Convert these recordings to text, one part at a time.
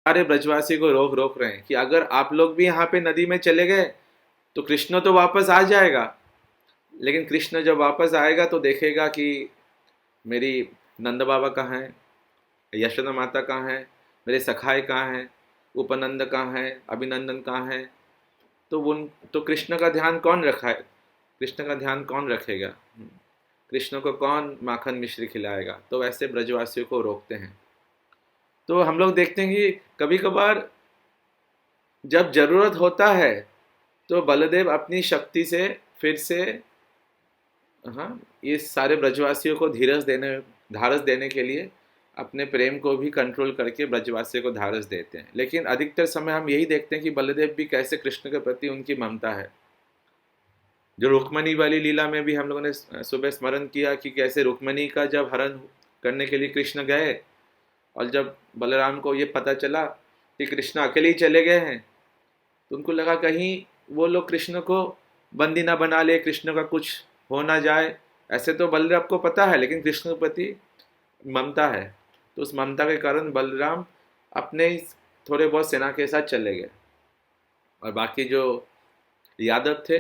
सारे ब्रजवासी को रोक रोक रहे हैं कि अगर आप लोग भी यहाँ पे नदी में चले गए तो कृष्ण तो वापस आ जाएगा, लेकिन कृष्ण जब वापस आएगा तो देखेगा कि मेरी नंद बाबा कहाँ हैं, यशोदा माता कहाँ हैं, मेरे सखाए कहाँ हैं, उपनंद कहाँ हैं, अभिनंदन कहाँ हैं। तो उन तो कृष्ण का ध्यान कौन रखा है, कृष्ण का ध्यान कौन रखेगा, कृष्ण को कौन माखन मिश्री खिलाएगा। तो वैसे ब्रजवासियों को रोकते हैं। तो हम लोग देखते हैं कि कभी कभार जब जरूरत होता है तो बलदेव अपनी शक्ति से फिर से, हाँ, ये सारे ब्रजवासियों को धारस देने के लिए अपने प्रेम को भी कंट्रोल करके ब्रजवासियों को धारस देते हैं। लेकिन अधिकतर समय हम यही देखते हैं कि बलदेव भी कैसे कृष्ण के प्रति उनकी ममता है। जो रुक्मणी वाली लीला में भी हम लोगों ने सुबह स्मरण किया कि कैसे रुक्मणी का जब हरण करने के लिए कृष्ण गए, और जब बलराम को ये पता चला कि कृष्ण अकेले ही चले गए हैं, तो उनको लगा कहीं वो लोग कृष्ण को बंदी ना बना ले, कृष्ण का कुछ हो ना जाए। ऐसे तो बलराम को पता है, लेकिन कृष्ण के प्रति ममता है, तो उस ममता के कारण बलराम अपने थोड़े बहुत सेना के साथ चले गए। और बाकी जो यादव थे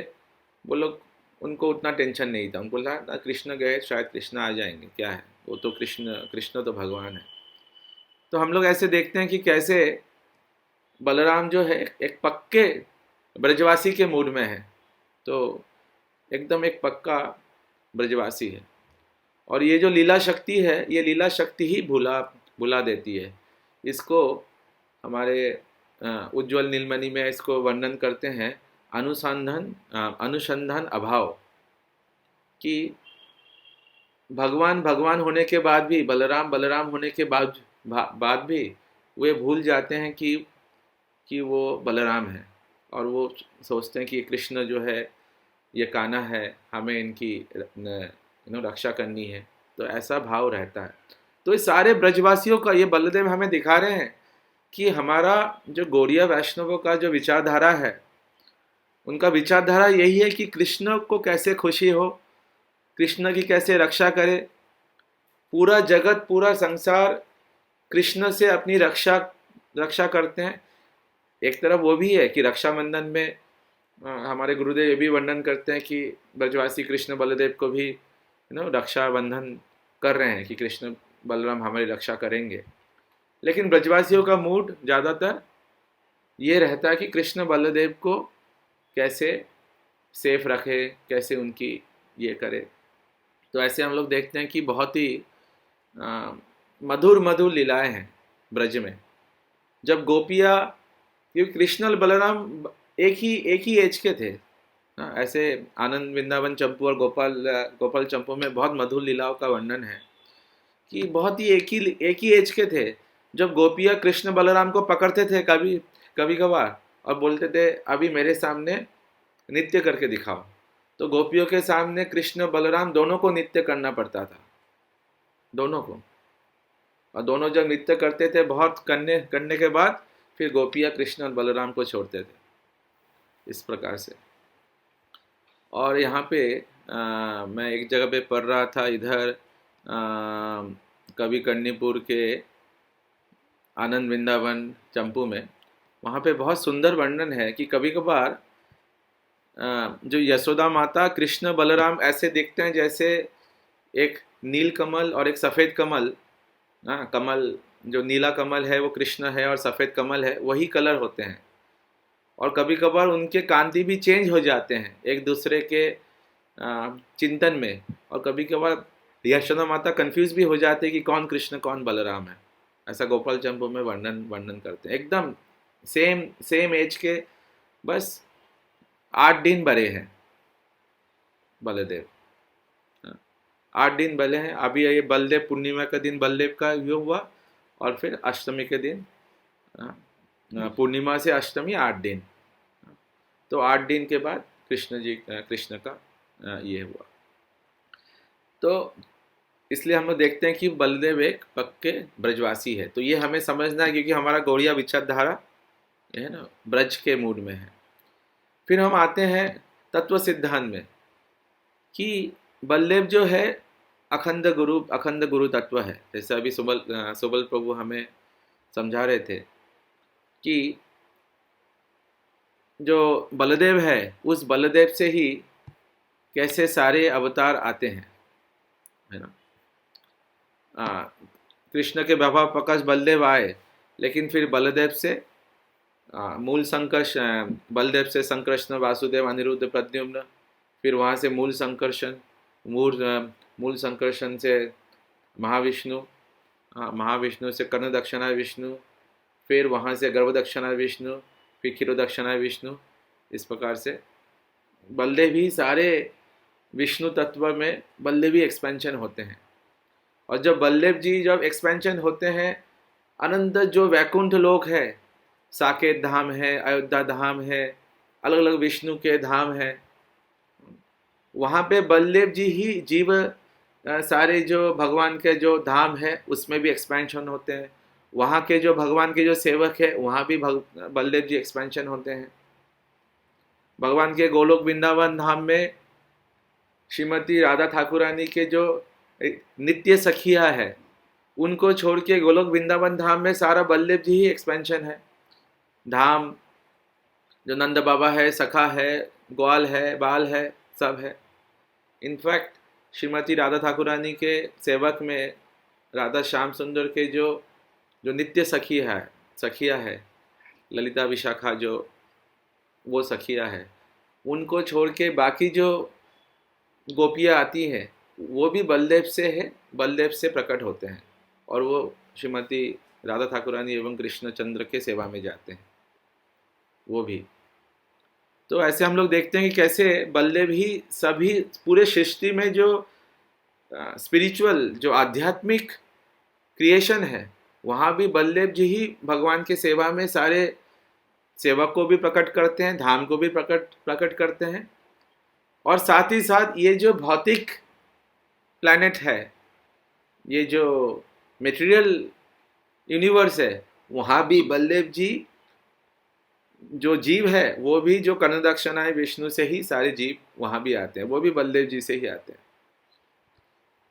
वो लोग, उनको उतना टेंशन नहीं था, उनको लगा कृष्ण गए शायद कृष्ण आ जाएंगे, क्या है, वो तो कृष्ण कृष्ण तो भगवान है। तो हम लोग ऐसे देखते हैं कि कैसे बलराम जो है एक पक्के ब्रजवासी के मूड में है, तो एकदम एक पक्का ब्रजवासी है। और ये जो लीला शक्ति है, ये लीला शक्ति ही भुला भुला देती है। इसको हमारे उज्ज्वल नीलमणि में इसको वर्णन करते हैं अनुसंधान अभाव, कि भगवान भगवान होने के बाद भी, बलराम बलराम होने के बाद भी वे भूल जाते हैं कि वो बलराम है, और वो सोचते हैं कि कृष्ण जो है ये कान्हा है, हमें इनकी रक्षा करनी है। तो ऐसा भाव रहता है। तो इस सारे ब्रजवासियों का ये बलदेव हमें दिखा रहे हैं कि हमारा जो गौड़ीय वैष्णवों का जो विचारधारा है, उनका विचारधारा यही है कि कृष्ण को कैसे खुशी हो, कृष्ण की कैसे रक्षा करे। पूरा जगत पूरा संसार कृष्ण से अपनी रक्षा रक्षा करते हैं। एक तरफ वो भी है कि रक्षाबंधन में हमारे गुरुदेव ये भी वर्णन करते हैं कि ब्रजवासी कृष्ण बलदेव को भी रक्षाबंधन कर रहे हैं कि कृष्ण बलराम हमारी रक्षा करेंगे। लेकिन ब्रजवासियों का मूड ज़्यादातर ये रहता है कि कृष्ण बलदेव को कैसे सेफ रखे, कैसे उनकी ये करे। तो ऐसे हम लोग देखते हैं कि बहुत ही मधुर मधुर लीलाएं हैं ब्रज में। जब गोपियाँ, क्योंकि कृष्ण और बलराम एक ही एज के थे, ऐसे आनंद वृंदावन चंपू और गोपाल चंपू में बहुत मधुर लीलाओं का वर्णन है कि बहुत ही एक ही एज के थे। जब गोपियाँ कृष्ण बलराम को पकड़ते थे कभी कभी कभार और बोलते थे अभी मेरे सामने नृत्य करके दिखाओ, तो गोपियों के सामने कृष्ण बलराम दोनों को नृत्य करना पड़ता था, दोनों को। और दोनों जब नृत्य करते थे बहुत करने करने के बाद फिर गोपियाँ कृष्ण और बलराम को छोड़ते थे, इस प्रकार से। और यहाँ पे मैं एक जगह पे पढ़ रहा था इधर कवि कर्णीपुर के आनंद वृंदावन चंपू में, वहाँ पे बहुत सुंदर वर्णन है कि कभी कभार जो यशोदा माता कृष्ण बलराम ऐसे दिखते हैं जैसे एक नील कमल और एक सफ़ेद कमल। कमल, जो नीला कमल है वो कृष्ण है और सफ़ेद कमल है वही कलर होते हैं। और कभी कभार उनके कांति भी चेंज हो जाते हैं एक दूसरे के चिंतन में, और कभी कभार यशोदा माता कंफ्यूज भी हो जाते हैं कि कौन कृष्ण कौन बलराम है। ऐसा गोपाल चंपू में वर्णन वर्णन करते हैं। एकदम सेम सेम एज के, बस 8 दिन बड़े हैं बलदेव, 8 दिन बले हैं। अभी ये बलदेव पूर्णिमा का दिन बलदेव का ये हुआ, और फिर अष्टमी के दिन, पूर्णिमा से अष्टमी 8 दिन, तो 8 दिन के बाद कृष्ण का ये हुआ। तो इसलिए हम लोग देखते हैं कि बलदेव एक पक्के ब्रजवासी है। तो ये हमें समझना है क्योंकि हमारा गौड़िया विचारधारा ये है ना ब्रज के मूड में है। फिर हम आते हैं तत्व सिद्धांत में कि बलदेव जो है अखंड गुरु तत्व है। जैसे अभी सुबल प्रभु हमें समझा रहे थे कि जो बलदेव है उस बलदेव से ही कैसे सारे अवतार आते हैं, है ना। कृष्ण के प्रभाव प्रकाश बलदेव आए, लेकिन फिर बलदेव से मूल संकर्षण, बलदेव से संकृष्ण, वासुदेव, अनिरुद्ध, प्रद्युम्न, फिर वहाँ से मूल संकर्षण, मूल संकर्षण से महाविष्णु, महाविष्णु से कर्ण दक्षिणा विष्णु, फिर वहाँ से गर्भ दक्षिणा विष्णु, फिर क्षीरो दक्षिणा विष्णु। इस प्रकार से बलदेव ही सारे विष्णु तत्व में बलदेवी एक्सपेंशन होते हैं। और जब बलदेव जी जब एक्सपेंशन होते हैं, अनंत जो वैकुंठ लोक है, साकेत धाम है, अयोध्या धाम है, अलग अलग विष्णु के धाम है, वहाँ पे बलदेव जी ही जीव सारे जो भगवान के जो धाम है उसमें भी एक्सपेंशन होते हैं। वहाँ के जो भगवान के जो सेवक है वहाँ भी बलदेव जी एक्सपेंशन होते हैं। भगवान के गोलोक वृंदावन धाम में श्रीमती राधा ठाकुरानी के जो नित्य सखिया है, उनको छोड़ के गोलोक वृंदावन धाम में सारा बलदेव जी ही एक्सपेंशन है। धाम जो नंद बाबा है, सखा है, ग्वाल है, बाल है, सब है। इनफैक्ट श्रीमती राधा ठाकुरानी के सेवक में राधा श्याम सुंदर के जो जो नित्य सखिया है, ललिता विशाखा जो वो सखिया है, उनको छोड़ के बाकी जो गोपियाँ आती हैं वो भी बलदेव से है, बलदेव से प्रकट होते हैं और वो श्रीमती राधा ठाकुरानी एवं कृष्णचंद्र के सेवा में जाते हैं वो भी। तो ऐसे हम लोग देखते हैं कि कैसे बलदेव ही सभी पूरे सृष्टि में जो स्पिरिचुअल जो आध्यात्मिक क्रिएशन है वहाँ भी बलदेव जी ही भगवान के सेवा में सारे सेवक को भी प्रकट करते हैं, धाम को भी प्रकट करते हैं। और साथ ही साथ ये जो भौतिक प्लैनेट है, ये जो मटेरियल यूनिवर्स है, वहाँ भी बलदेव जी जो जीव है वो भी जो कर्ण दक्षिणाएं विष्णु से ही सारे जीव वहाँ भी आते हैं, वो भी बलदेव जी से ही आते हैं।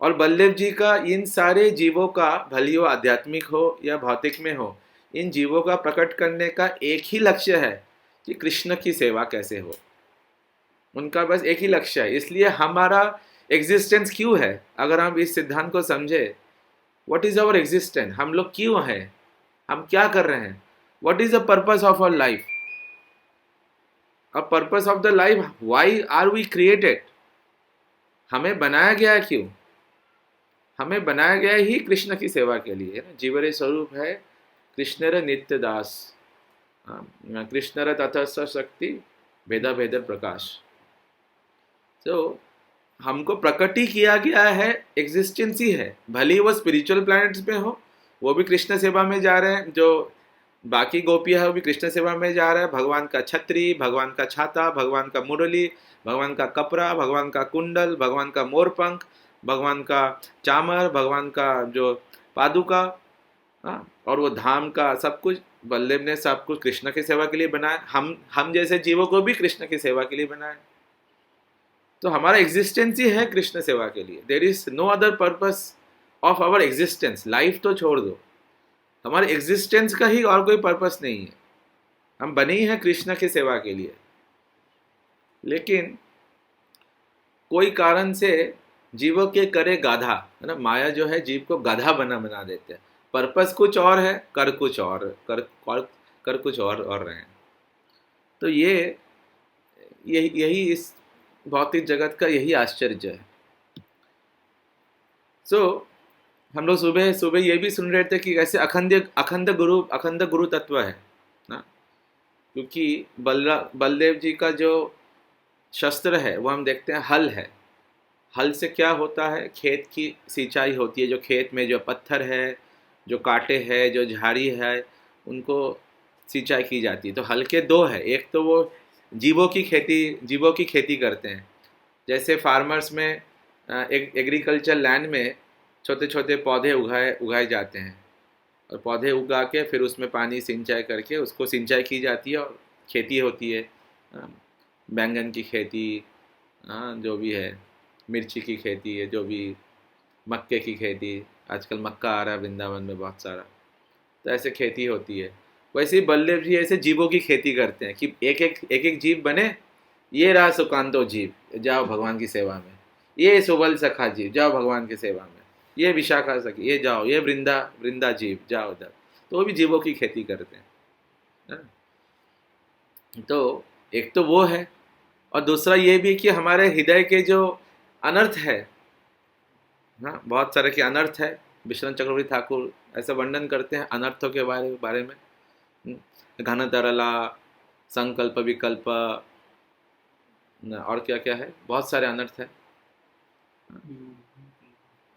और बलदेव जी का इन सारे जीवों का, भले वो आध्यात्मिक हो या भौतिक में हो, इन जीवों का प्रकट करने का एक ही लक्ष्य है कि कृष्ण की सेवा कैसे हो। उनका बस एक ही लक्ष्य है। इसलिए हमारा एग्जिस्टेंस क्यों है, अगर हम इस सिद्धांत को समझे, व्हाट इज आवर एग्जिस्टेंस, हम लोग क्यों हैं, हम क्या कर रहे हैं, what is the purpose of our life, a purpose of the life, why are we created, हमें बनाया गया है क्यों, हमें बनाया गया ही कृष्ण की सेवा के लिए। जीवरे स्वरूप है कृष्णर नित्य दास, कृष्णर ततस्थ शक्ति भेदा भेद प्रकाश। तो हमको प्रकट ही किया गया है, एग्जिस्टेंस ही है। भले ही वो स्पिरिचुअल प्लैनेट्स पे हो, वो भी कृष्ण सेवा में जा रहे हैं, जो बाकी गोपियाँ है वो भी कृष्ण सेवा में जा रहा है। भगवान का छत्री, भगवान का छाता, भगवान का मुरली, भगवान का कपड़ा, भगवान का कुंडल, भगवान का मोरपंख, भगवान का चामर, भगवान का जो पादुका, और वो धाम का सब कुछ बलदेव ने सब कुछ कृष्ण की सेवा के लिए बनाया। हम जैसे जीवों को भी कृष्ण की सेवा के लिए बनाया। तो हमारा एग्जिस्टेंस ही है कृष्ण सेवा के लिए। There is no other purpose of our existence. Life तो छोड़ दो, हमारे एग्जिस्टेंस का ही और कोई पर्पस नहीं है। हम बने ही हैं कृष्ण की सेवा के लिए, लेकिन कोई कारण से जीवों के करे गाधा, है ना, माया जो है जीव को गाधा बना देते हैं। पर्पस कुछ और है, कर कुछ और, कर कुछ और रहे हैं। तो यही इस भौतिक जगत का यही आश्चर्य है। हम लोग सुबह ये भी सुन रहे थे कि कैसे अखंड गुरु तत्व है ना, क्योंकि बलदेव जी का जो शस्त्र है वो हम देखते हैं हल है। हल से क्या होता है, खेत की सिंचाई होती है। जो खेत में जो पत्थर है, जो कांटे है, जो झाड़ी है, उनको सिंचाई की जाती है। तो हल के दो है, एक तो वो जीवों की खेती करते हैं। जैसे फार्मर्स में एग्रीकल्चर लैंड में छोटे छोटे पौधे उगाए जाते हैं, और पौधे उगा के फिर उसमें पानी सिंचाई करके उसको सिंचाई की जाती है और खेती होती है। बैंगन की खेती, जो भी है, मिर्ची की खेती है, जो भी मक्के की खेती, आजकल मक्का आ रहा है वृंदावन में बहुत सारा, तो ऐसे खेती होती है। वैसे ही बलदेव जी ऐसे जीवों की खेती करते हैं कि एक एक जीव बने। ये रहा सुकांतो जीव, जाओ भगवान की सेवा में। ये सुबल सखा जीव, जाओ भगवान की सेवा में। ये विशाखा सखी, ये जाओ। ये वृंदा वृंदा जीव, जाओ उधर। तो वो भी जीवों की खेती करते हैं। हाँ? तो एक तो वो है, और दूसरा ये भी कि हमारे हृदय के जो अनर्थ है, हाँ, बहुत सारे के अनर्थ है। विश्वनाथ चक्रवर्ती ठाकुर ऐसा वर्णन करते हैं अनर्थों के बारे में। घन तरला, संकल्प विकल्प, और क्या क्या है, बहुत सारे अनर्थ है।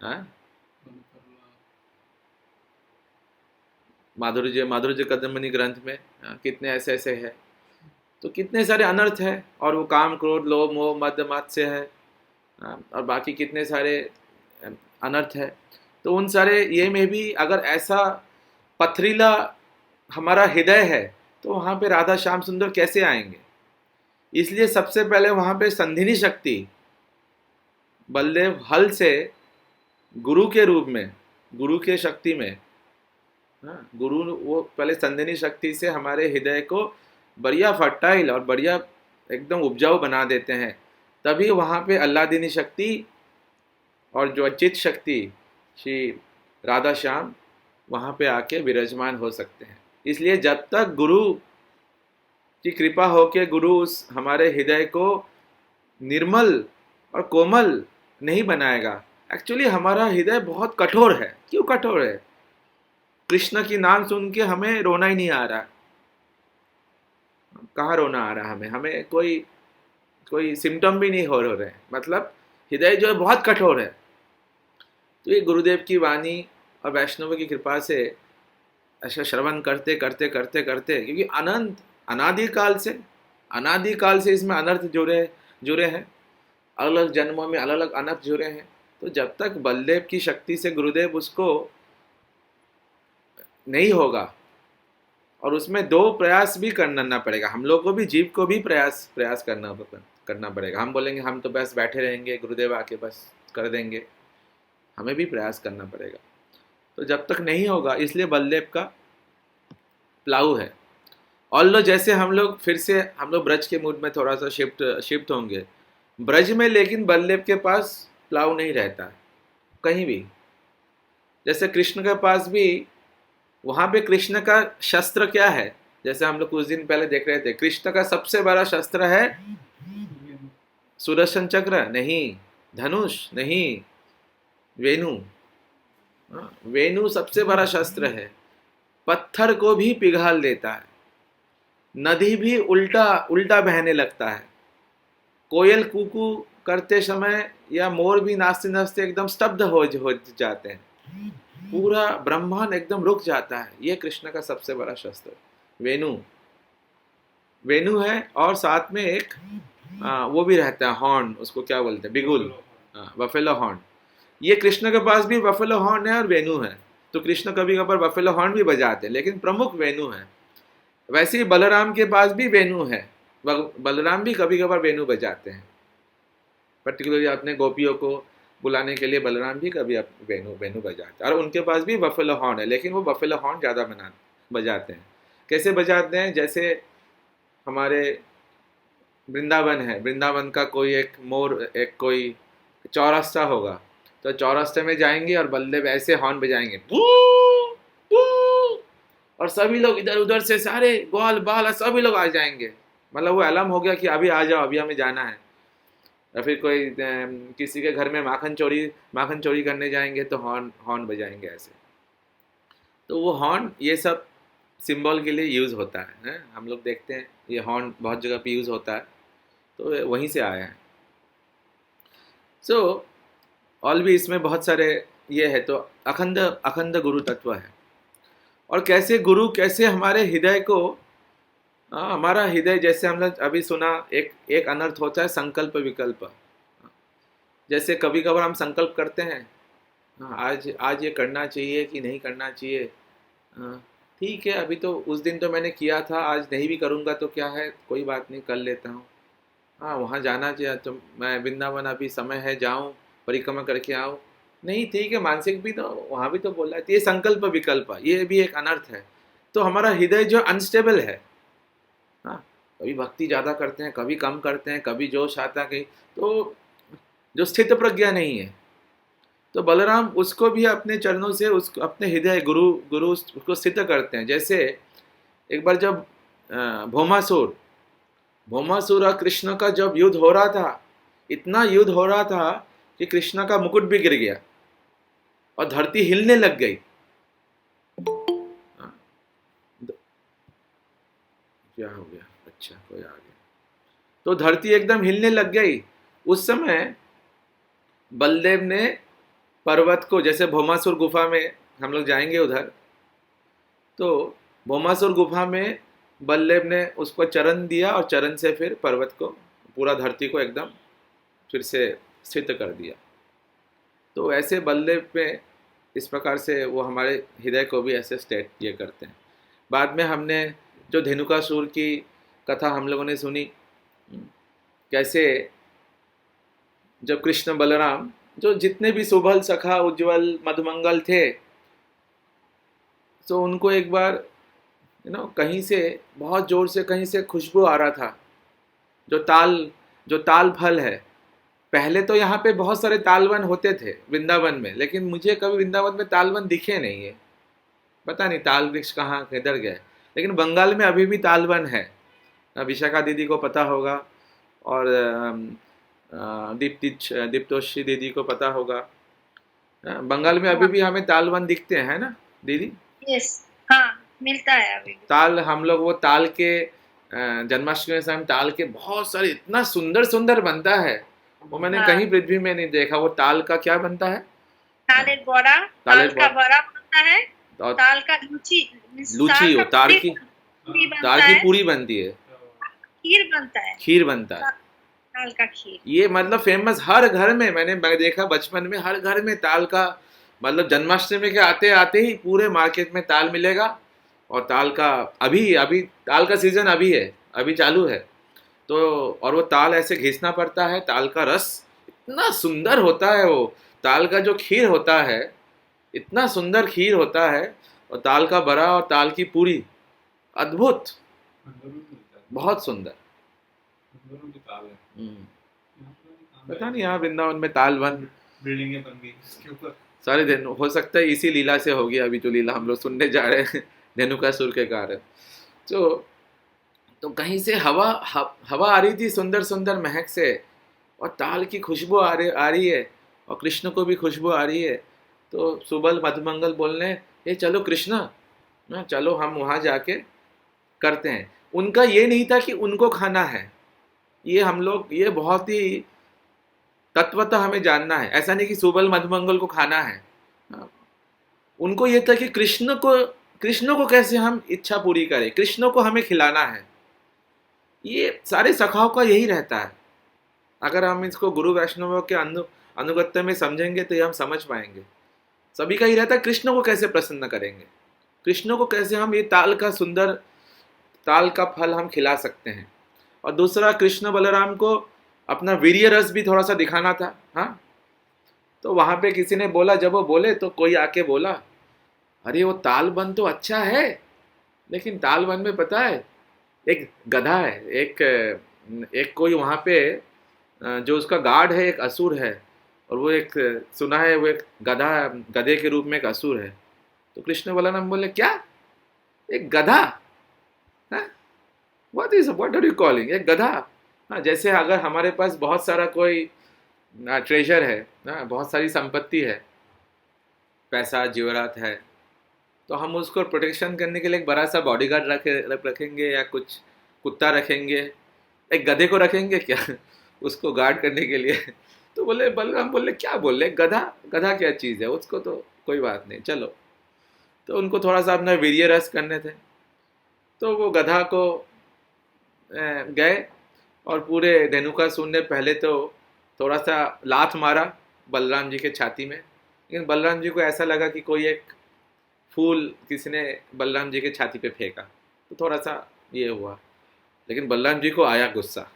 हाँ? माधुर्य कदम्बनी ग्रंथ में कितने ऐसे ऐसे है। तो कितने सारे अनर्थ है, और वो काम क्रोध लोभ मोह मद मात्सर्य है, और बाकी कितने सारे अनर्थ है। तो उन सारे ये में भी अगर ऐसा पथरीला हमारा हृदय है, तो वहाँ पे राधा श्याम सुंदर कैसे आएंगे। इसलिए सबसे पहले वहाँ पे संधिनी शक्ति बलदेव हल से गुरु के रूप में, गुरु के शक्ति में, हाँ, गुरु वो पहले संधिनी शक्ति से हमारे हृदय को बढ़िया फर्टाइल और बढ़िया एकदम उपजाऊ बना देते हैं। तभी वहाँ पे अल्लादीनी शक्ति और जो अचित शक्ति श्री राधा श्याम वहाँ पे आके विराजमान हो सकते हैं। इसलिए जब तक गुरु की कृपा हो के गुरु उस हमारे हृदय को निर्मल और कोमल नहीं बनाएगा। एक्चुअली हमारा हृदय बहुत कठोर है। क्यों कठोर है? कृष्ण की नाम सुन के हमें रोना ही नहीं आ रहा। कहाँ रोना आ रहा? हमें कोई कोई सिम्टम भी नहीं हो रहे। मतलब हृदय जो है बहुत कठोर है। तो ये गुरुदेव की वाणी और वैष्णव की कृपा से ऐसा श्रवण करते करते करते करते, क्योंकि अनादिकाल से इसमें अनर्थ जुड़े हैं, अलग अलग जन्मों में अलग अलग अनर्थ जुड़े हैं। तो जब तक बलदेव की शक्ति से गुरुदेव उसको नहीं होगा, और उसमें दो प्रयास भी करना पड़ेगा। हम लोग को भी, जीव को भी प्रयास करना पड़ेगा। हम बोलेंगे हम तो बस बैठे रहेंगे, गुरुदेव आके बस कर देंगे। हमें भी प्रयास करना पड़ेगा। तो जब तक नहीं होगा, इसलिए बलदेव का प्लाऊ है। और जैसे हम लोग ब्रज के मूड में थोड़ा सा शिफ्ट होंगे ब्रज में, लेकिन बलदेव के पास प्लाऊ नहीं रहता है कहीं भी। जैसे कृष्ण के पास भी, वहाँ पे कृष्ण का शस्त्र क्या है? जैसे हम लोग कुछ दिन पहले देख रहे थे, कृष्ण का सबसे बड़ा शस्त्र है सुदर्शन चक्र नहीं, धनुष नहीं, वेणु। वेणु सबसे बड़ा शस्त्र है। पत्थर को भी पिघाल देता है, नदी भी उल्टा उल्टा बहने लगता है, कोयल कूकू करते समय या मोर भी नाचते नाचते एकदम स्तब्ध हो जाते हैं, पूरा ब्रह्मांड एकदम रुक जाता है। ये कृष्ण का सबसे बड़ा शस्त्र वेणु है। और साथ में एक वो भी रहता है, हॉर्न, उसको क्या बोलते हैं, बिगुल, बफेलो हॉर्न। ये कृष्ण के पास भी बफेलो हॉर्न है और वेणु है। तो कृष्ण कभी कभार बफेलो हॉर्न भी बजाते हैं, लेकिन प्रमुख वेणु है। वैसे ही बलराम के पास भी वेणु है, बलराम भी कभी कभार वेणु बजाते हैं। पर्टिकुलरली अपने गोपियों को बुलाने के लिए बलराम भी कभी वेणु बजाते हैं, और उनके पास भी बफेलो हॉर्न है, लेकिन वो बफेलो हॉर्न ज़्यादा बजाते हैं। कैसे बजाते हैं? जैसे हमारे वृंदावन है, वृंदावन का एक कोई चौरास्ता होगा, तो चौरास्ते में जाएंगे और बल्लेब ऐसे हॉर्न बजाएंगे, और सभी लोग इधर उधर से सारे ग्वाल बाल सभी लोग आ जाएंगे। मतलब वो अलार्म हो गया कि अभी आ जाओ, अभी हमें जाना है। या फिर कोई किसी के घर में माखन चोरी करने जाएंगे तो हॉर्न बजाएंगे ऐसे। तो वो हॉर्न ये सब सिंबल के लिए यूज़ होता है ना। हम लोग देखते हैं ये हॉर्न बहुत जगह पे यूज़ होता है, तो वहीं से आया है। और भी इसमें बहुत सारे ये है। तो अखंड गुरु तत्व है। और कैसे हमारे हृदय को, हमारा हृदय, जैसे हमने अभी सुना, एक अनर्थ होता है संकल्प विकल्प। जैसे कभी कभार हम संकल्प करते हैं, आज ये करना चाहिए कि नहीं करना चाहिए। ठीक है, अभी तो उस दिन तो मैंने किया था, आज नहीं भी करूँगा तो क्या है, कोई बात नहीं, कर लेता हूँ। वहाँ जाना चाहिए तो मैं वृंदावन अभी समय है, जाऊँ परिक्रमा करके आऊँ। नहीं, ठीक है, मानसिक भी तो वहाँ भी तो बोल रहा है। ये संकल्प विकल्प, ये भी एक अनर्थ है। तो हमारा हृदय जो अनस्टेबल है, हाँ, कभी भक्ति ज़्यादा करते हैं, कभी कम करते हैं, कभी जोश आता कहीं, तो जो स्थित प्रज्ञा नहीं है, तो बलराम उसको भी अपने चरणों से उस अपने हृदय गुरु गुरु उसको स्थित करते हैं। जैसे एक बार जब भौमासुर भौमासुर और कृष्ण का जब युद्ध हो रहा था, इतना युद्ध हो रहा था कि कृष्ण का मुकुट भी गिर गया और धरती हिलने लग गई। हाँ, क्या हो गया? अच्छा, कोई आ गया। तो धरती एकदम हिलने लग गई। उस समय बलदेव ने पर्वत को, जैसे भौमासुर गुफा में हम लोग जाएंगे उधर, तो भौमासुर गुफा में बलदेव ने उसको चरण दिया और चरण से फिर पर्वत को, पूरा धरती को एकदम फिर से स्थित कर दिया। तो ऐसे बलदेव में इस प्रकार से वो हमारे हृदय को भी ऐसे स्टेट ये करते हैं। बाद में हमने जो धेनुकासुर की कथा हम लोगों ने सुनी, कैसे जब कृष्ण बलराम, जो जितने भी सुबल सखा उज्जवल मधुमंगल थे, तो उनको एक बार कहीं से बहुत जोर से कहीं से खुशबू आ रहा था। जो ताल फल है, पहले तो यहाँ पे बहुत सारे तालवन होते थे वृंदावन में, लेकिन मुझे कभी वृंदावन में तालवन दिखे नहीं है। पता नहीं ताल वृक्ष कहाँ किधर गए। लेकिन बंगाल में अभी भी तालवन है, विशाखा दीदी को पता होगा, और दीप्तोषी दीदी को पता होगा। बंगाल में अभी भी हमें तालवन दिखते हैं ना दीदी? यस, हाँ, मिलता है अभी भी। ताल, हम लोग वो ताल के जन्माष्टमी में समय ताल के बहुत सारे इतना सुंदर सुंदर बनता है, वो मैंने हाँ, कहीं पृथ्वी में नहीं देखा। वो ताल का क्या बनता है? तालेर बड़ा, ताल का बड़ा बनता है, और ताल का लूची, लूची हो, ताल की बनता है, पूरी बनती है, खीर बनता है, खीर बनता है, ताल का खीर। ये मतलब फेमस हर घर में, मैंने देखा बचपन में हर घर में ताल का, मतलब जन्माष्टमी के आते आते ही पूरे मार्केट में ताल मिलेगा। और ताल का अभी अभी ताल का सीजन अभी है, अभी चालू है। तो और वो ताल ऐसे घिसना पड़ता है, ताल का रस इतना सुंदर होता है, वो ताल का जो खीर होता है इतना सुंदर खीर होता है, और ताल का बड़ा और ताल की पूरी अद्भुत, बहुत सुंदर। पता नहीं यहाँ वृंदावन में ताल बन बिल्डिंगें बन गई इसके ऊपर सारे दिन, हो सकता है इसी लीला से होगी, अभी जो लीला हम लोग सुनने जा रहे हैं धेनुकासुर के कारण। तो कहीं से हवा आ रही थी सुंदर सुंदर महक से, और ताल की खुशबू आ रही है, और कृष्ण को भी खुशबू आ रही है। तो सुबल मधुमंगल बोलने, ये चलो कृष्ण, ना चलो हम वहाँ जाके करते हैं। उनका ये नहीं था कि उनको खाना है, ये हम लोग, ये बहुत ही तत्वतः हमें जानना है। ऐसा नहीं कि सुबल मधुमंगल को खाना है, उनको ये था कि कृष्ण को कैसे हम इच्छा पूरी करें, कृष्ण को हमें खिलाना है। ये सारे सखाओं का यही रहता है। अगर हम इसको गुरु वैष्णवों के अनुगत्य में समझेंगे तो ये हम समझ पाएंगे। सभी का ही रहता है कृष्ण को कैसे प्रसन्न करेंगे, कृष्ण को कैसे हम ये ताल का फल हम खिला सकते हैं। और दूसरा, कृष्ण बलराम को अपना वीर्य रस भी थोड़ा सा दिखाना था। हाँ, तो वहाँ पे किसी ने बोला, जब वो बोले तो कोई आके बोला, अरे वो तालबन तो अच्छा है, लेकिन तालबन में पता है एक गधा है, एक कोई वहाँ पे जो उसका गार्ड है, एक असुर है, और वो एक सुना है वो एक गधे के रूप में एक असुर है। तो कृष्ण बलराम बोले, क्या एक गधा? व्हाट आर यू कॉलिंग, एक गधा? हाँ, जैसे अगर हमारे पास बहुत सारा कोई ट्रेजर है ना, बहुत सारी संपत्ति है, पैसा जेवरात है, तो हम उसको प्रोटेक्शन करने के लिए एक बड़ा सा बॉडीगार्ड रखेंगे, या कुछ कुत्ता रखेंगे, एक गधे को रखेंगे क्या उसको गार्ड करने के लिए? तो बोले, बलराम बोले, क्या बोले, गधा क्या चीज़ है, उसको तो कोई बात नहीं, चलो। तो उनको थोड़ा सा अपना वीर्य रस करने थे, तो वो गधा को गए, और पूरे धेनुकासुर ने पहले तो थोड़ा सा लात मारा बलराम जी के छाती में, लेकिन बलराम जी को ऐसा लगा कि कोई एक फूल किसी ने बलराम जी के छाती पे फेंका, तो थोड़ा सा ये हुआ। लेकिन बलराम जी को आया गुस्सा,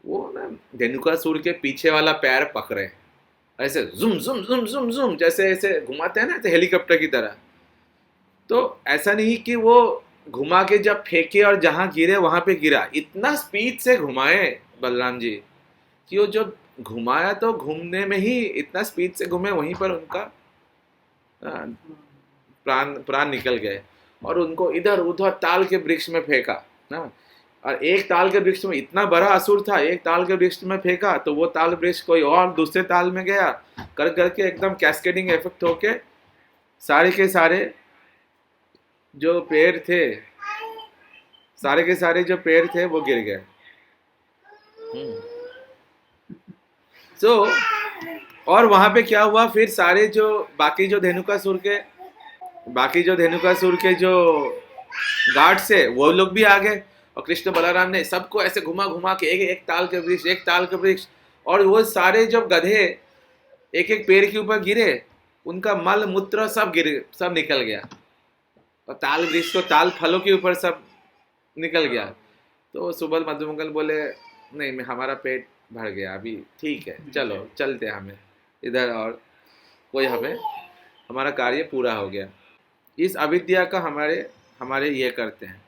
वो ना धेनुकासुर के पीछे वाला पैर पकड़े, ऐसे जुम जुम जुम जुम जुम, जैसे ऐसे घुमाते हैं ना, ऐसे हेलीकॉप्टर की तरह। तो ऐसा नहीं कि वो घुमा के जब फेंके और जहां गिरे वहां पे गिरा, इतना स्पीड से घुमाए बलराम जी कि वो जब घुमाया तो घूमने में ही इतना स्पीड से घूमे, वहीं पर उनका आ, प्राण प्राण निकल गए। और उनको इधर उधर ताल के वृक्ष में फेंका ना, और एक ताल के वृक्ष में इतना बड़ा असुर था, एक ताल के वृक्ष में फेंका तो वो ताल वृक्ष कोई और दूसरे ताल में गया, कर करके एकदम कैस्केडिंग इफेक्ट होके सारे के सारे जो पेड़ थे, सारे के सारे जो पेड़ थे वो गिर गए। सो और वहां पे क्या हुआ, फिर सारे जो बाकी जो धेनुकासुर के जो गार्ड्स है वो लोग भी आ गए, और कृष्ण बलराम ने सबको ऐसे घुमा घुमा के एक ताल के वृक्ष, एक ताल के वृक्ष, और वो सारे जब गधे एक एक पेड़ के ऊपर गिरे, उनका मल मूत्र सब निकल गया, और ताल वृक्ष को ताल फलों के ऊपर सब निकल गया। तो सुबल मधुमंगल बोले नहीं, हमारा पेट भर गया अभी, ठीक है चलो चलते हमें इधर, और कोई हमारा कार्य पूरा हो गया। इस अविद्या का हमारे ये करते हैं।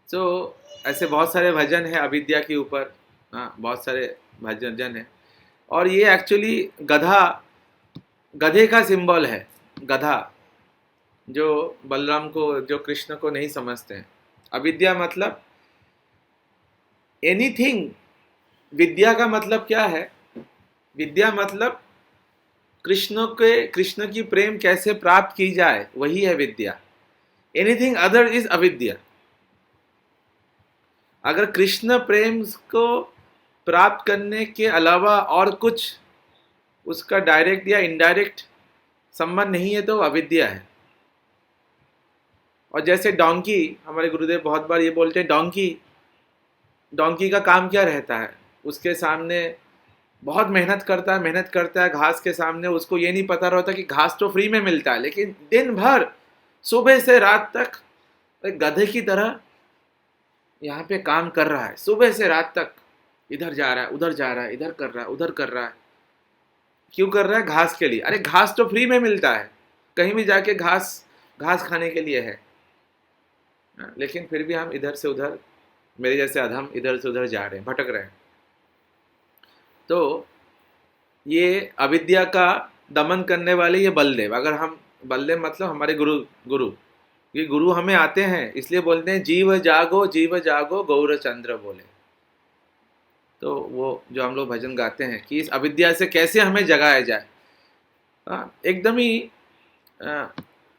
तो ऐसे बहुत सारे भजन है अविद्या के ऊपर, हाँ बहुत सारे भजन है। और ये एक्चुअली गधे का सिंबल है, गधा जो बलराम को, जो कृष्ण को नहीं समझते हैं। अविद्या मतलब एनीथिंग, विद्या का मतलब क्या है, विद्या मतलब कृष्ण की प्रेम कैसे प्राप्त की जाए, वही है विद्या। एनीथिंग अदर इज अविद्या। अगर कृष्ण प्रेम को प्राप्त करने के अलावा और कुछ उसका डायरेक्ट या इनडायरेक्ट संबंध नहीं है तो अविद्या है। और जैसे डोंकी, हमारे गुरुदेव बहुत बार ये बोलते हैं, डोंकी का काम क्या रहता है, उसके सामने बहुत मेहनत करता है घास के सामने, उसको ये नहीं पता रहता कि घास तो फ्री में मिलता है, लेकिन दिन भर सुबह से रात तक एक गधे की तरह यहाँ पे काम कर रहा है, सुबह से रात तक इधर जा रहा है उधर जा रहा है, इधर कर रहा है उधर कर रहा है। क्यों कर रहा है? घास के लिए। अरे घास तो फ्री में मिलता है, कहीं भी जाके घास खाने के लिए है, लेकिन फिर भी हम इधर से उधर, मेरे जैसे अधम इधर से उधर जा रहे हैं, भटक रहे हैं। तो ये अविद्या का दमन करने वाले ये बलदेव। अगर हम बलदेव मतलब हमारे गुरु ये गुरु हमें आते हैं, इसलिए बोलते हैं जीव जागो गौरचंद्र बोले। तो वो जो हम लोग भजन गाते हैं कि इस अविद्या से कैसे हमें जगाया जाए, एकदम ही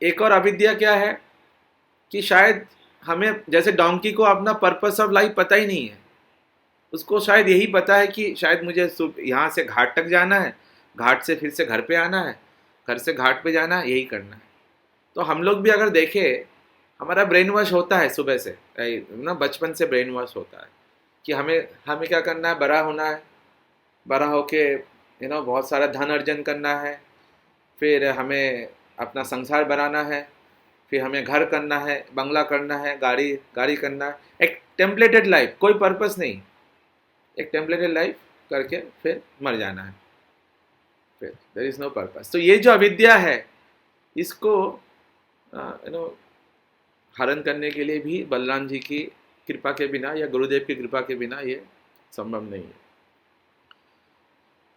एक और अविद्या क्या है कि शायद हमें, जैसे डोंकी को अपना पर्पस ऑफ लाइफ पता ही नहीं है, उसको शायद यही पता है कि शायद मुझे यहाँ से घाट तक जाना है, घाट से फिर से घर पे आना है, घर से घाट पे जाना है, यही करना है। तो हम लोग भी अगर देखें, हमारा ब्रेन वॉश होता है सुबह से ना, बचपन से ब्रेन वॉश होता है कि हमें क्या करना है, बड़ा होना है, बड़ा होके बहुत सारा धन अर्जन करना है, फिर हमें अपना संसार बनाना है, फिर हमें घर करना है, बंगला करना है, गाड़ी करना है, एक टेम्पलेटेड लाइफ, कोई पर्पस नहीं, एक टेम्पलेटेड लाइफ करके फिर मर जाना है, फिर देयर इज नो पर्पस। तो ये जो अविद्या है, इसको हरण करने के लिए भी बलराम जी की कृपा के बिना या गुरुदेव की कृपा के बिना ये संभव नहीं है।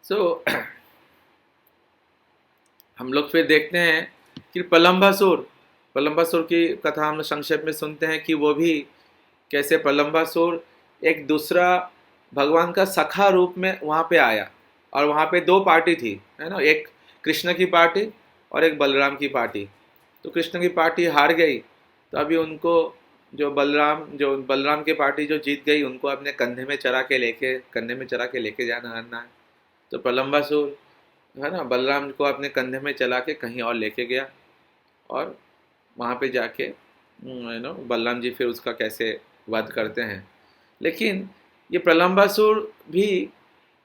सो हम लोग फिर देखते हैं कि प्रलंबासुर की कथा हम संक्षेप में सुनते हैं कि वो भी कैसे प्रलंबासुर एक दूसरा भगवान का सखा रूप में वहाँ पे आया, और वहाँ पे दो पार्टी थी, है ना, एक कृष्ण की पार्टी और एक बलराम की पार्टी। तो कृष्ण की पार्टी हार गई, तो अभी उनको जो बलराम की पार्टी जो जीत गई, उनको अपने कंधे में चरा के लेके जाना है। तो प्रलंबासुर है ना, बलराम को अपने कंधे में चला के कहीं और लेके गया, और वहाँ पे जाके बलराम जी फिर उसका कैसे वध करते हैं। लेकिन ये प्रलंबासुर भी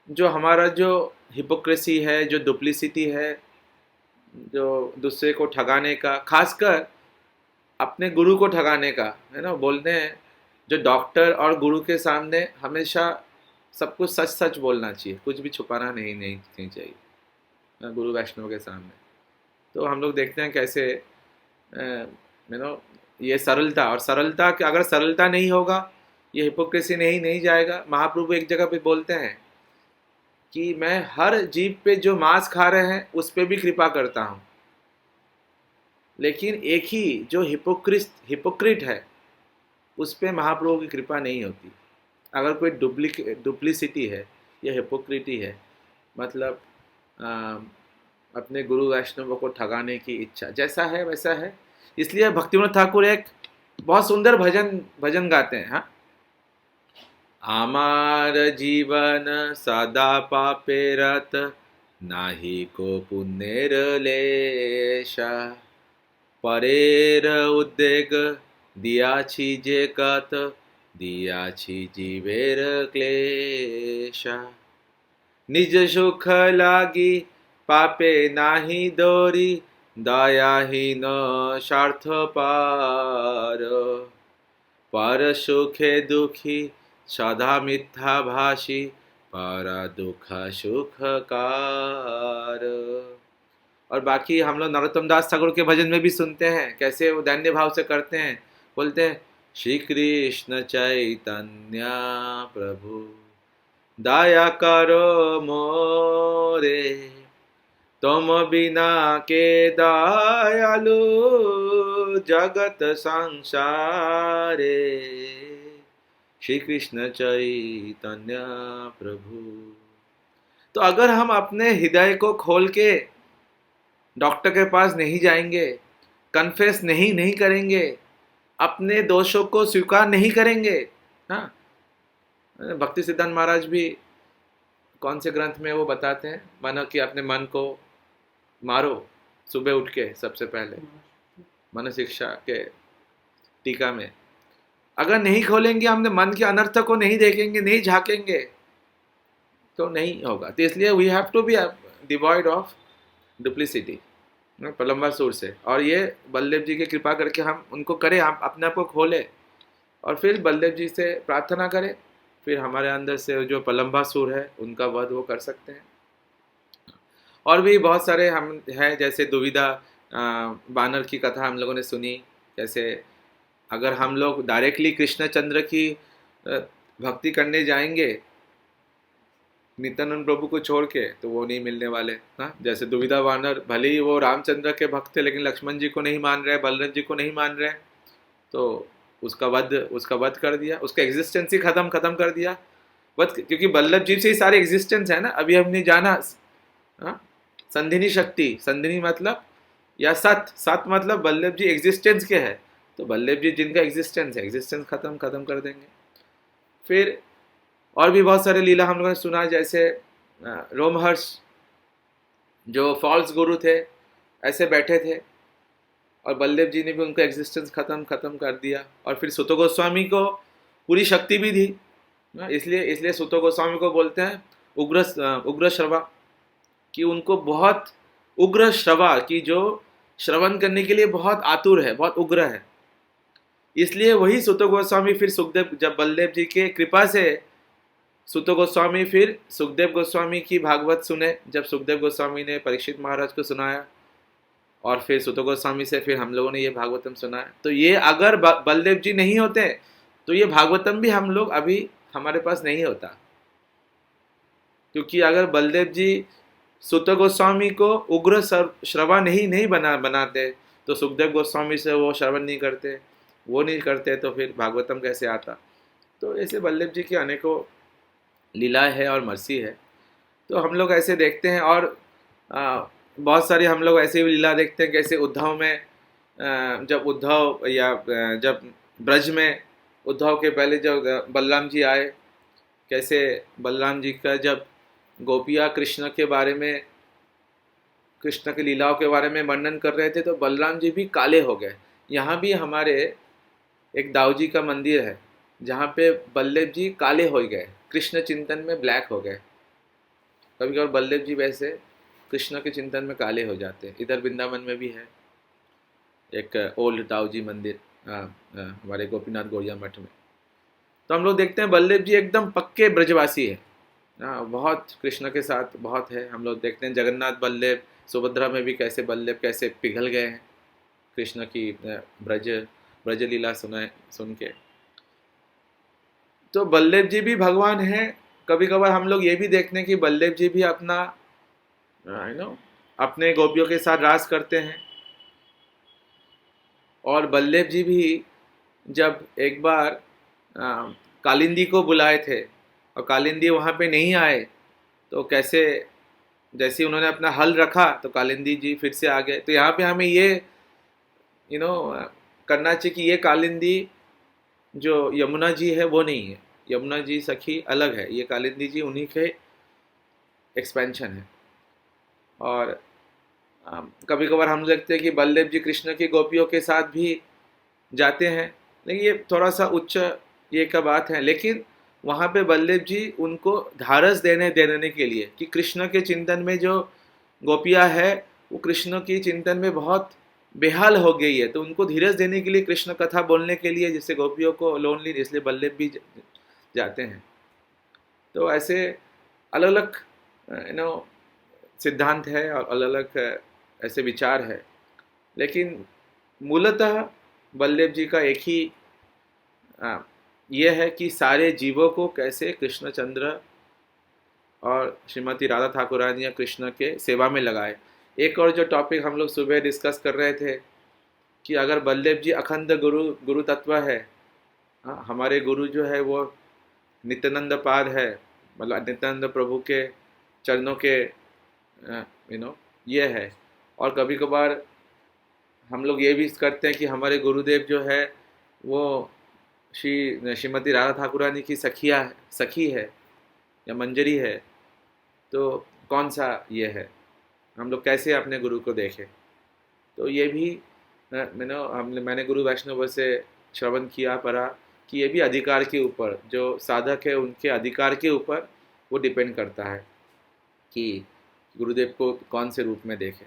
जो हमारा जो हिपोक्रेसी है, जो डुप्लिसिटी है, जो दूसरे को ठगाने का, खासकर अपने गुरु को ठगाने का, है ना, बोलते हैं जो डॉक्टर और गुरु के सामने हमेशा सब कुछ सच सच बोलना चाहिए, कुछ भी छुपाना नहीं चाहिए गुरु वैष्णव के सामने। तो हम लोग देखते हैं कैसे ये सरलता, और सरलता कि अगर सरलता नहीं होगा ये हिपोक्रेसी नहीं जाएगा। महाप्रभु एक जगह पे बोलते हैं कि मैं हर जीव पे जो मांस खा रहे हैं उस पे भी कृपा करता हूँ, लेकिन एक ही जो हिपोक्रिट है उस पे महाप्रभु की कृपा नहीं होती। अगर कोई डुप्लिसिटी है या हिपोक्रिटी है, मतलब अपने गुरु वैष्णवों को ठगाने की इच्छा, जैसा है वैसा है। इसलिए भक्तिविनोद ठाकुर एक बहुत सुंदर भजन गाते हैं। हाँ, आमार जीवन सदा पापे रत, नाही को पुण्येर लेशा, परेर उद्वेग दियाछि जे कत, दियाछि जीवेर क्लेशा, निज सुख लागी पापे नाही दोरी, दयाहीन स्वार्थ पार, पर सुखे दुखी सदा मिथ्या भाषी, पारा दुख सुखकार। और बाकी हम लोग नरोत्तम दास ठाकुर के भजन में भी सुनते हैं कैसे वो दैन्य भाव से करते हैं। बोलते हैं, श्री कृष्ण चैतन्य प्रभु दया करो मोरे, तुम बिना के दयालु जगत संसारे, श्री कृष्ण चैतन्य प्रभु। तो अगर हम अपने हृदय को खोल के डॉक्टर के पास नहीं जाएंगे, कन्फेस नहीं करेंगे, अपने दोषों को स्वीकार नहीं करेंगे। हाँ, भक्ति सिद्धांत महाराज भी कौन से ग्रंथ में वो बताते हैं, मानो कि अपने मन को मारो सुबह उठ के, सबसे पहले मन शिक्षा के टीका में। अगर नहीं खोलेंगे, हमने मन के अनर्थ को नहीं देखेंगे, नहीं झांकेंगे, तो नहीं होगा। तो इसलिए we have to be devoid of duplicity, प्रलंबा सूर से। और ये बलदेव जी की कृपा करके हम उनको करें, आप अपने आप को खोलें और फिर बलदेव जी से प्रार्थना करें, फिर हमारे अंदर से जो प्रलंबा सूर है उनका वध वो कर सकते हैं। और भी बहुत सारे हम हैं, जैसे दुविधा बानर की कथा हम लोगों ने सुनी। कैसे अगर हम लोग डायरेक्टली कृष्णचंद्र की भक्ति करने जाएंगे नित्यानंद प्रभु को छोड़ के, तो वो नहीं मिलने वाले। हाँ, जैसे दुविधा वानर, भले ही वो रामचंद्र के भक्त थे, लेकिन लक्ष्मण जी को नहीं मान रहे, बलराम जी को नहीं मान रहे, तो उसका वध कर दिया, उसका एग्जिस्टेंस ही खत्म कर दिया। वध, क्योंकि बल्लभ जी से ही सारे एग्जिस्टेंस है ना। अभी हमने जाना संधिनी शक्ति, संधिनी मतलब या सत मतलब बल्लभ जी एग्जिस्टेंस के है, तो बल्लभ जी जिनका एग्जिस्टेंस है, एग्जिस्टेंस खत्म कर देंगे। फिर और भी बहुत सारे लीला हम लोगों ने सुना, जैसे रोमहर्ष जो फॉल्स गुरु थे, ऐसे बैठे थे और बलदेव जी ने भी उनका एग्जिस्टेंस खत्म कर दिया। और फिर सुतो गोस्वामी को पूरी शक्ति भी दी, इसलिए सुतो गोस्वामी को बोलते हैं उग्र श्रवा, कि उनको बहुत उग्र श्रवा की, जो श्रवण करने के लिए बहुत आतुर है, बहुत उग्र है। इसलिए वही सुतो गोस्वामी फिर सुखदेव, जब बलदेव जी के कृपा से सुतो गोस्वामी फिर सुखदेव गोस्वामी की भागवत सुने, जब सुखदेव गोस्वामी ने परीक्षित महाराज को सुनाया, और फिर सुतो गोस्वामी से फिर हम लोगों ने ये भागवतम सुना है। तो ये अगर बलदेव जी नहीं होते तो ये भागवतम भी हम लोग अभी हमारे पास नहीं होता, क्योंकि अगर बलदेव जी सुतो गोस्वामी को उग्र श्रवा नहीं बनाते, तो सुखदेव गोस्वामी से वो श्रवण नहीं करते, तो फिर भागवतम कैसे आता। तो ऐसे बलदेव जी की अनेकों लीलाएं है और मर्सी है। तो हम लोग ऐसे देखते हैं। और बहुत सारी हम लोग ऐसे भी लीला देखते हैं, कैसे उद्धव में जब उद्धव या जब ब्रज में उद्धव के पहले जब बलराम जी आए, कैसे बलराम जी का जब गोपिया कृष्ण के बारे में, कृष्ण की लीलाओं के बारे में वर्णन कर रहे थे, तो बलराम जी भी काले हो गए। यहाँ भी हमारे एक दाऊ जी का मंदिर है जहाँ पे बलदेव जी काले हो गए, कृष्ण चिंतन में ब्लैक हो गए। कभी कभी बलदेव जी वैसे कृष्ण के चिंतन में काले हो जाते हैं। इधर वृंदावन में भी है एक ओल्ड दाऊ जी मंदिर, हमारे गोपीनाथ गौड़िया मठ में। तो हम लोग देखते हैं बलदेव जी एकदम पक्के ब्रजवासी है, बहुत कृष्ण के साथ बहुत है। हम लोग देखते हैं जगन्नाथ बलदेव, सुभद्रा में भी कैसे बलदेव कैसे पिघल गए हैं कृष्ण की ब्रज लीला सुन के। तो बलदेव जी भी भगवान हैं। कभी कभार हम लोग ये भी देखते हैं कि बलदेव जी भी अपना अपने गोपियों के साथ रास करते हैं। और बलदेव जी भी जब एक बार कालिंदी को बुलाए थे और कालिंदी वहाँ पे नहीं आए, तो कैसे जैसे उन्होंने अपना हल रखा तो कालिंदी जी फिर से आ गए। तो यहाँ पे हमें ये करना चाहिए कि ये कालिंदी जो यमुना जी है वो नहीं है, यमुना जी सखी अलग है, ये कालिंदी जी उन्हीं के एक्सपेंशन है। और कभी कभार हम देखते हैं कि बलदेव जी कृष्ण की गोपियों के साथ भी जाते हैं, लेकिन ये थोड़ा सा उच्च ये का बात है। लेकिन वहाँ पे बलदेव जी उनको ढारस देने के लिए कि कृष्ण के चिंतन में जो गोपियाँ है वो कृष्ण की चिंतन में बहुत बेहाल हो गई है, तो उनको धीरज देने के लिए कृष्ण कथा बोलने के लिए, जिससे गोपियों को लोनली, इसलिए बलदेव भी जाते हैं। तो ऐसे अलग अलग सिद्धांत है और अलग अलग ऐसे विचार है, लेकिन मूलतः बलदेव जी का एक ही ये है कि सारे जीवों को कैसे कृष्णचंद्र और श्रीमती राधा ठाकुरानी या कृष्ण के सेवा में लगाए। एक और जो टॉपिक हम लोग सुबह डिस्कस कर रहे थे कि अगर बलदेव जी अखंड गुरु तत्व है, हमारे गुरु जो है वो नित्यानंद पाद है, मतलब नित्यानंद प्रभु के चरणों के ये है। और कभी कभार हम लोग ये भी करते हैं कि हमारे गुरुदेव जो है वो श्रीमती राधा ठाकुरानी की सखी है या मंजरी है, तो कौन सा ये है, हम लोग कैसे अपने गुरु को देखें। तो ये भी मैंने गुरु वैष्णव से श्रवण किया पढ़ा कि ये भी अधिकार के ऊपर, जो साधक है उनके अधिकार के ऊपर वो डिपेंड करता है कि गुरुदेव को कौन से रूप में देखें।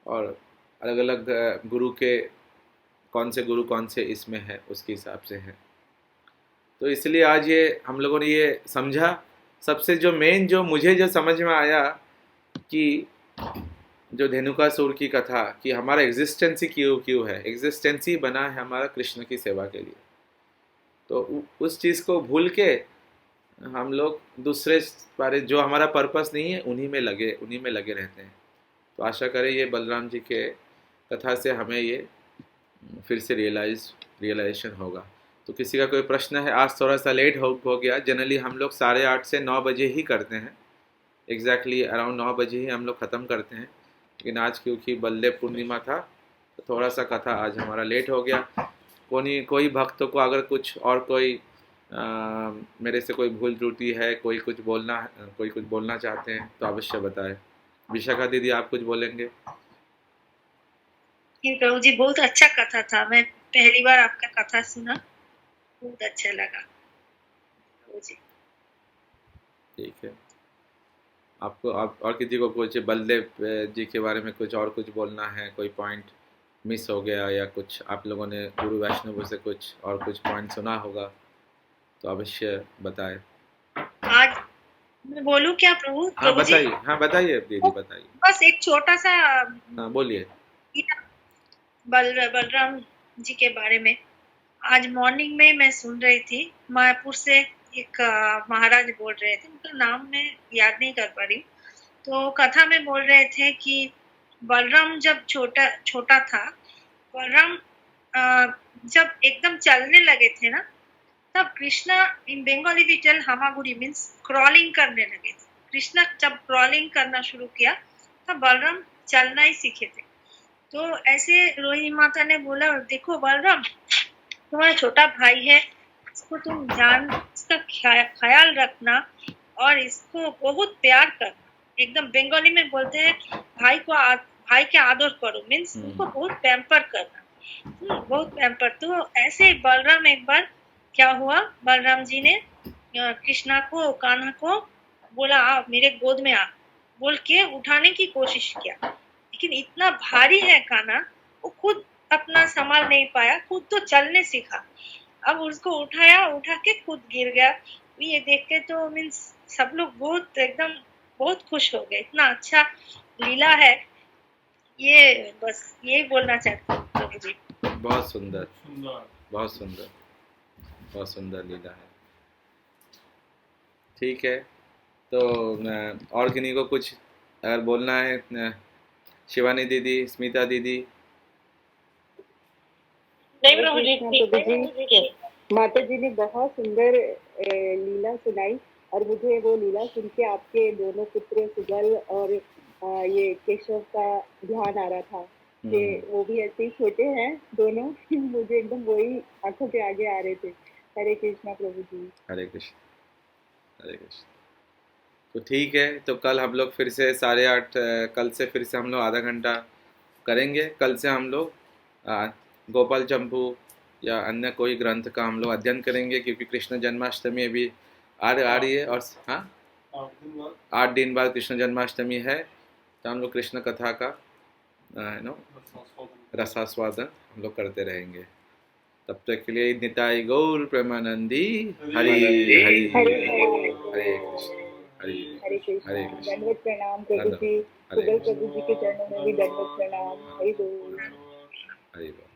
और अलग अलग गुरु के कौन से इसमें है उसके हिसाब से है। तो इसलिए आज ये हम लोगों ने ये समझा, सबसे जो मेन जो मुझे जो समझ में आया कि जो धेनुकासुर की कथा कि हमारा एग्जिस्टेंस ही क्यों है, एग्जिस्टेंस ही बना है हमारा कृष्ण की सेवा के लिए। तो उस चीज़ को भूल के हम लोग दूसरे बारे जो हमारा पर्पस नहीं है उन्हीं में लगे रहते हैं। तो आशा करें ये बलराम जी के कथा से हमें ये फिर से रियलाइजेशन होगा। तो किसी का कोई प्रश्न है? आज थोड़ा सा लेट हो गया। जनरली हम लोग 8:30 से 9 बजे ही करते हैं, एग्जैक्टली अराउंड 9 बजे ही हम लोग ख़त्म करते हैं। लेकिन आज क्योंकि बलदेव पूर्णिमा था तो थोड़ा सा कथा आज हमारा लेट हो गया। कोई भक्तों को अगर कुछ और कोई मेरे से कोई भूल त्रुटि है, कोई कुछ बोलना चाहते हैं तो अवश्य बताएं। विशाखा दीदी आप कुछ बोलेंगे? प्रभु जी बहुत अच्छा कथा था, मैं पहली बार आपका कथा सुना, बहुत अच्छा लगा प्रभु जी। ठीक है, आपको आप और किसी को कुछ बलदेव जी के बारे में कुछ बोलना है, कोई पॉइंट मिस हो गया या कुछ आप लोगों ने गुरु वैष्णव से कुछ पॉइंट सुना होगा तो अवश्य बताएं। आज मैं बोलूं क्या प्रभु? हाँ बताइए, बताइए दीदी बताइए। बस एक छोटा सा बोलिए। बलराम जी के बारे में आज मॉर्निंग में मैं सुन रही थी, मायापुर से एक महाराज बोल रहे थे, उनका नाम मैं याद नहीं कर पा रही। तो कथा में बोल रहे थे कि बलराम जब छोटा था, बलराम जब एकदम चलने लगे थे ना, तब Krishna in Bengali we tell हामागुड़ी मीन्स क्रॉलिंग करने लगे थे। कृष्णा जब क्रॉलिंग करना शुरू किया तब बलराम चलना ही सीखे थे। तो ऐसे रोहिणी माता ने बोला, देखो बलराम तुम्हारा छोटा भाई है, इसको तुम इसका ख्याल रखना और इसको बहुत प्यार करना। एकदम बंगाली में बोलते हैं भाई के आदर करो, मीन्स उनको बहुत पैम्पर करना, बहुत पैम्पर। तो ऐसे बलराम एक बार क्या हुआ, बलराम जी ने कृष्णा को, कान्हा को बोला आ मेरे गोद में आ, बोल के उठाने की कोशिश किया, लेकिन इतना भारी है कान्हा, वो खुद अपना संभाल नहीं पाया, खुद तो चलने सीखा। अब उसको उठा के खुद गिर गया। ये देख के तो मीन्स सब लोग बहुत खुश हो गए, इतना अच्छा लीला है ये। बस यही बोलना चाहती हूँ। प्रभु जी। बहुत सुंदर, सुंदर। बहुत सुंदर, बहुत सुंदर लीला है। ठीक है, तो और किन्हीं को कुछ अगर बोलना है, शिवानी दीदी, स्मिता दीदी। नहीं प्रभु जी, प्रभु जी, माता जी ने बहुत सुंदर लीला सुनाई, और मुझे वो लीला सुन के आपके दोनों पुत्र सुगल और ये केशव का ध्यान आ रहा था कि वो भी ऐसे ही छोटे हैं दोनों। मुझे एकदम वही आंखों के आगे आ रहे थे। हरे कृष्णा प्रभु जी। हरे कृष्ण, हरे कृष्ण। तो ठीक है, तो कल हम लोग फिर से 8:30, कल से फिर से हम लोग आधा घंटा करेंगे। कल से हम लोग गोपाल चंपू या अन्य कोई ग्रंथ का हम लोग अध्ययन करेंगे, क्योंकि कृष्ण जन्माष्टमी अभी आ रही है। और हाँ, 8 दिन बाद कृष्ण जन्माष्टमी है, तो हम लोग कृष्ण कथा का रसास्वादन हम लोग करते रहेंगे। तब तक के लिए निताई गौर प्रेमानंदी, हरि हरि हरे कृष्ण, हरे कृष्णा। हरे कृष्ण। दंडवत प्रणाम प्रभु जी। हरे सुगल कृष्ण, प्रभु जी के चरणों में भी दंडवत प्रणाम। हरि बोल। हरि बोल।